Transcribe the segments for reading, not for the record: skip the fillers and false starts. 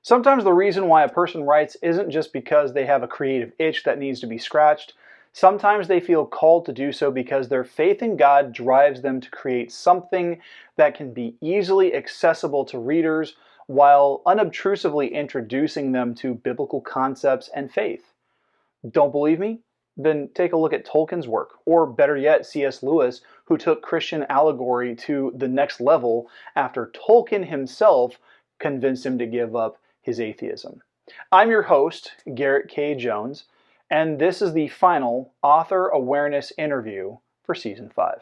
Sometimes the reason why a person writes isn't just because they have a creative itch that needs to be scratched. Sometimes they feel called to do so because their faith in God drives them to create something that can be easily accessible to readers while unobtrusively introducing them to biblical concepts and faith. Don't believe me? Then take a look at Tolkien's work, or better yet, C.S. Lewis, who took Christian allegory to the next level after Tolkien himself convinced him to give up his atheism. I'm your host, Garrett K. Jones, and this is the final Author Awareness interview for Season 5.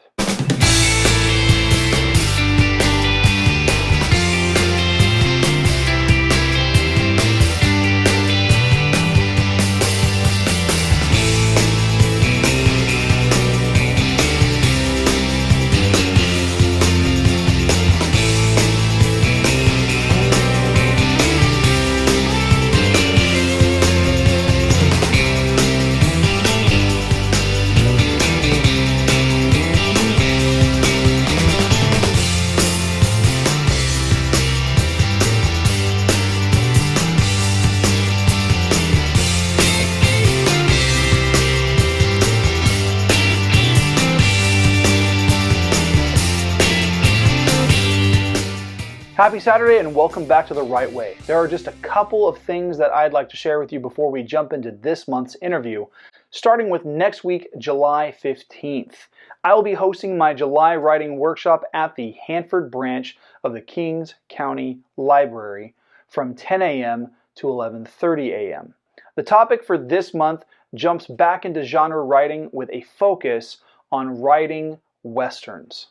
Happy Saturday and welcome back to The Right Way. There are just a couple of things that I'd like to share with you before we jump into this month's interview, starting with next week, July 15th. I will be hosting my July writing workshop at the Hanford branch of the Kings County Library from 10 a.m. to 11:30 a.m. The topic for this month jumps back into genre writing with a focus on writing Westerns.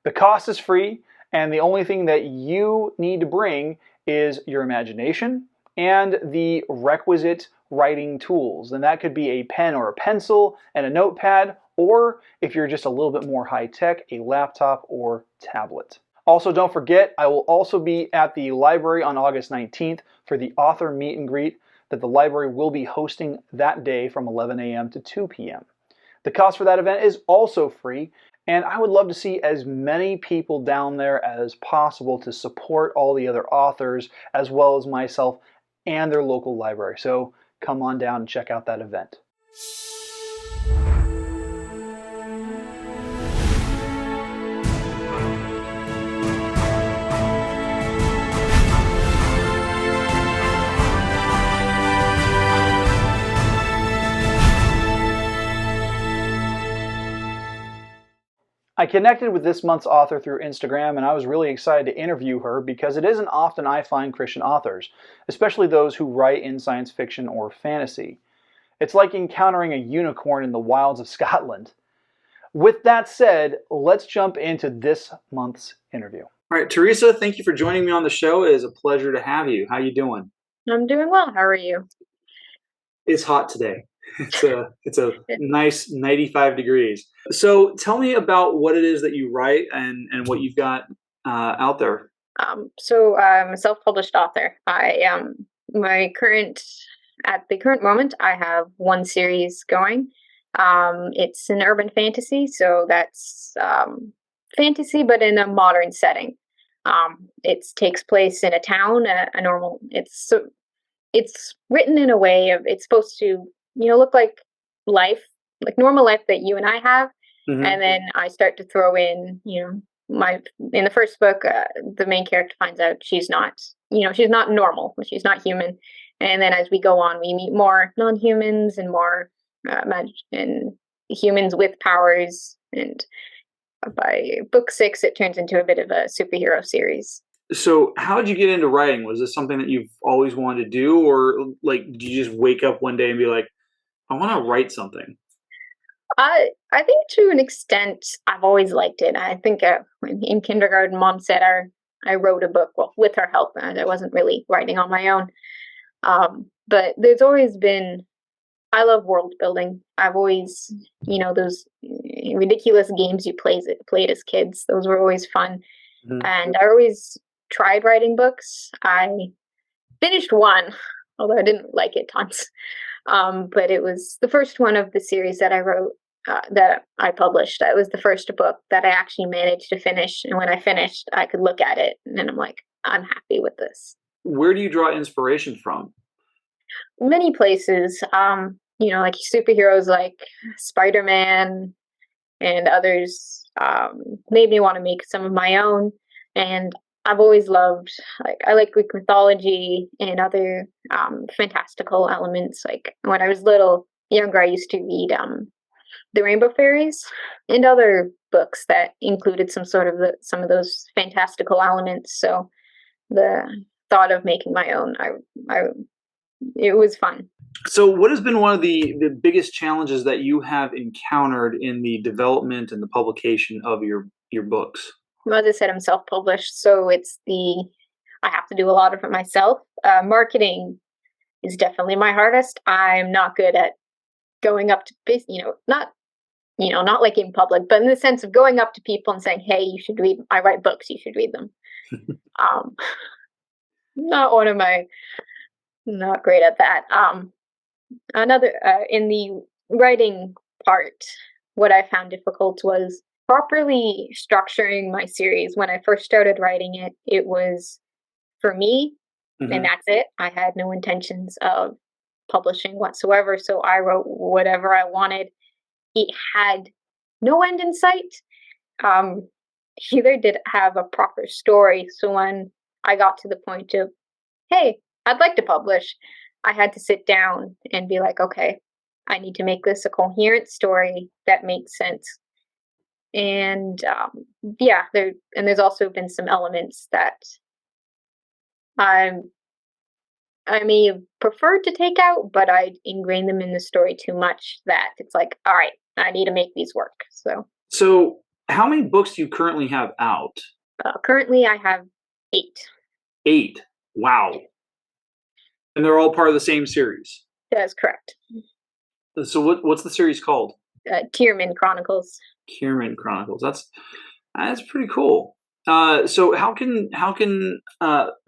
The cost is free, and the only thing that you need to bring is your imagination and the requisite writing tools. And that could be a pen or a pencil and a notepad, or if you're just a little bit more high-tech, a laptop or tablet. Also, don't forget, I will also be at the library on August 19th for the author meet and greet that the library will be hosting that day from 11 a.m. to 2 p.m. The cost for that event is also free, and I would love to see as many people down there as possible to support all the other authors as well as myself and their local library. So come on down and check out that event. I connected with this month's author through Instagram, and I was really excited to interview her because it isn't often I find Christian authors, especially those who write in science fiction or fantasy. It's like encountering a unicorn in the wilds of Scotland. With that said, let's jump into this month's interview. All right, Teresa, thank you for joining me on the show. It is a pleasure to have you. How you doing? I'm doing well. How are you? It's hot today. It's a nice 95 degrees. So tell me about what it is that you write and what you've got out there. So I'm a self-published author. At the current moment, I have one series going. It's an urban fantasy, so that's fantasy, but in a modern setting. It takes place in a town, it's written in a way of, it's supposed to look like life, like normal life that you and I have. Mm-hmm. And then I start to throw in, in the first book, the main character finds out she's not normal, she's not human. And then as we go on, we meet more non-humans and more and humans with powers. And by book 6, it turns into a bit of a superhero series. So how did you get into writing? Was this something that you've always wanted to do, or did you just wake up one day and be like, I want to write something? I think to an extent, I've always liked it. I think in kindergarten, Mom said I wrote a book, with her help, and I wasn't really writing on my own. But there's always been, I love world building. I've always, those ridiculous games you played as kids, those were always fun. Mm-hmm. And I always tried writing books. I finished one, although I didn't like it tons. But it was the first one of the series that I wrote, that I published. That was the first book that I actually managed to finish. And when I finished, I could look at it and I'm like, I'm happy with this. where do you draw inspiration from? Many places, like superheroes like Spider-Man and others made me want to make some of my own. And I've always loved, like, I like Greek mythology and other fantastical elements. Like when I was younger, I used to read the Rainbow Fairies and other books that included some of those fantastical elements. So the thought of making my own, I it was fun. So, what has been one of the biggest challenges that you have encountered in the development and the publication of your books? As I said, I'm self-published, so I have to do a lot of it myself. Marketing is definitely my hardest. I'm not good at going up to, not like in public, but in the sense of going up to people and saying, "Hey, you should read. I write books. You should read them." Um, not one of my, not great at that. Another in the writing part, what I found difficult was properly structuring my series. When I first started writing it, it was for me, and Hmm. that's it. I had no intentions of publishing whatsoever, so I wrote whatever I wanted. It had no end in sight. Um, Either did have a proper story. So when I got to the point of, hey, I'd like to publish, I had to sit down and be like, okay, I need to make this a coherent story that makes sense. And yeah, there's also been some elements that I'm I may have preferred to take out, but I ingrained them in the story too much that it's like, all right, I need to make these work. So So, how many books do you currently have out? currently, I have 8. Eight. Wow. And they're all part of the same series. That is correct. So, what's the series called? Téarmann Chronicles. Téarmann Chronicles. That's pretty cool. So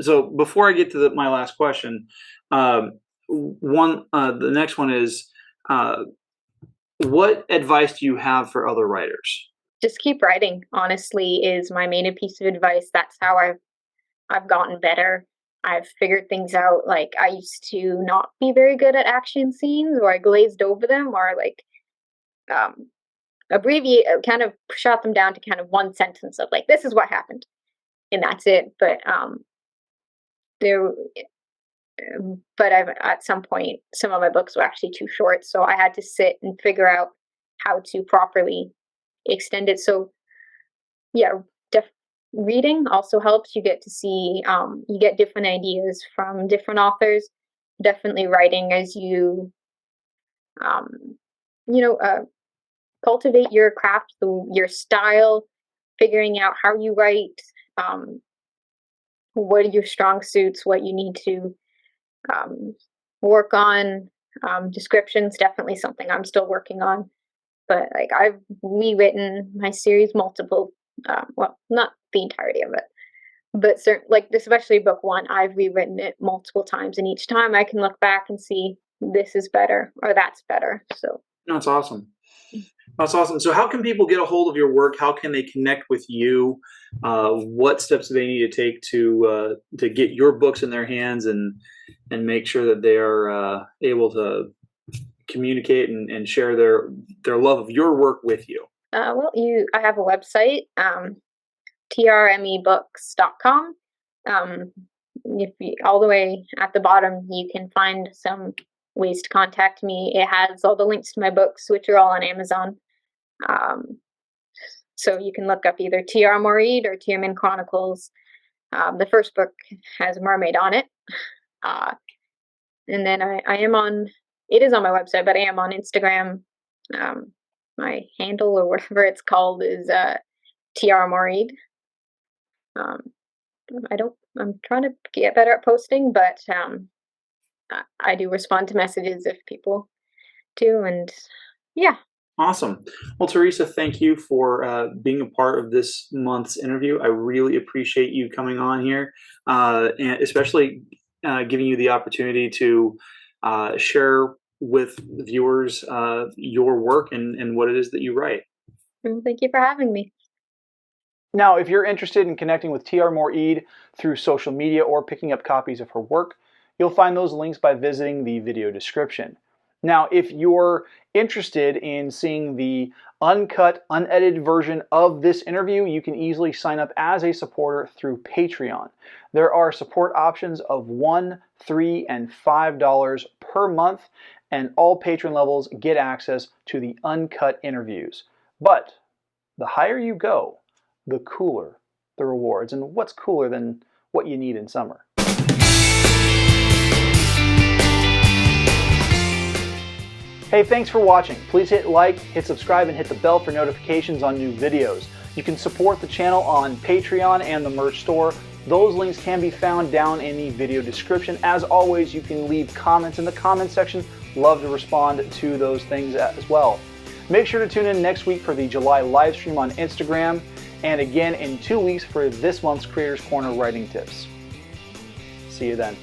so before I get to my last question, the next one is, uh, what advice do you have for other writers? Just keep writing. Honestly, is my main piece of advice. That's how I've gotten better. I've figured things out. Like I used to not be very good at action scenes, or I glazed over them, or like um, abbreviate, kind of shot them down to kind of one sentence of like, this is what happened, and that's it. There, but I've at some point, some of my books were actually too short, so I had to sit and figure out how to properly extend it. So yeah, reading also helps. You get to see, you get different ideas from different authors. Definitely writing as um, you know, cultivate your craft, your style, figuring out how you write, um, what are your strong suits, what you need to um, work on. Descriptions definitely something I'm still working on. But like I've rewritten my series multiple, well, not the entirety of it, but certain, like especially book one, I've rewritten it multiple times, and each time I can look back and see this is better or that's better. So That's awesome. That's awesome. So, how can people get a hold of your work? How can they connect with you? What steps do they need to take to get your books in their hands and make sure that they are able to communicate and share their love of your work with you? I have a website, trmebooks.com. Um, if you, all the way at the bottom, you can find some ways to contact me. It has all the links to my books, which are all on Amazon. Um, so you can look up either TR Moore-Ede or Téarmann Chronicles. The first book has a mermaid on it. Uh, and then I am on, it is on my website, but I am on Instagram. Um, my handle or whatever it's called is TR Moore-Ede. Um, I'm trying to get better at posting, but I do respond to messages if people do. And yeah, Awesome. Well, Teresa, thank you for being a part of this month's interview. I really appreciate you coming on here, and especially giving you the opportunity to share with viewers your work and what it is that you write. thank you for having me. Now, if you're interested in connecting with Téarmann Moore-Ede through social media or picking up copies of her work, you'll find those links by visiting the video description. Now, if you're interested in seeing the uncut, unedited version of this interview, you can easily sign up as a supporter through Patreon. There are support options of $1, $3, and $5 per month, and all patron levels get access to the uncut interviews. But the higher you go, the cooler the rewards. And what's cooler than what you need in summer? Hey, thanks for watching. Please hit like, hit subscribe, and hit the bell for notifications on new videos. You can support the channel on Patreon and the merch store. Those links can be found down in the video description. As always, you can leave comments in the comment section. Love to respond to those things as well. Make sure to tune in next week for the July live stream on Instagram, and again in 2 weeks for this month's Creators Corner writing tips. See you then.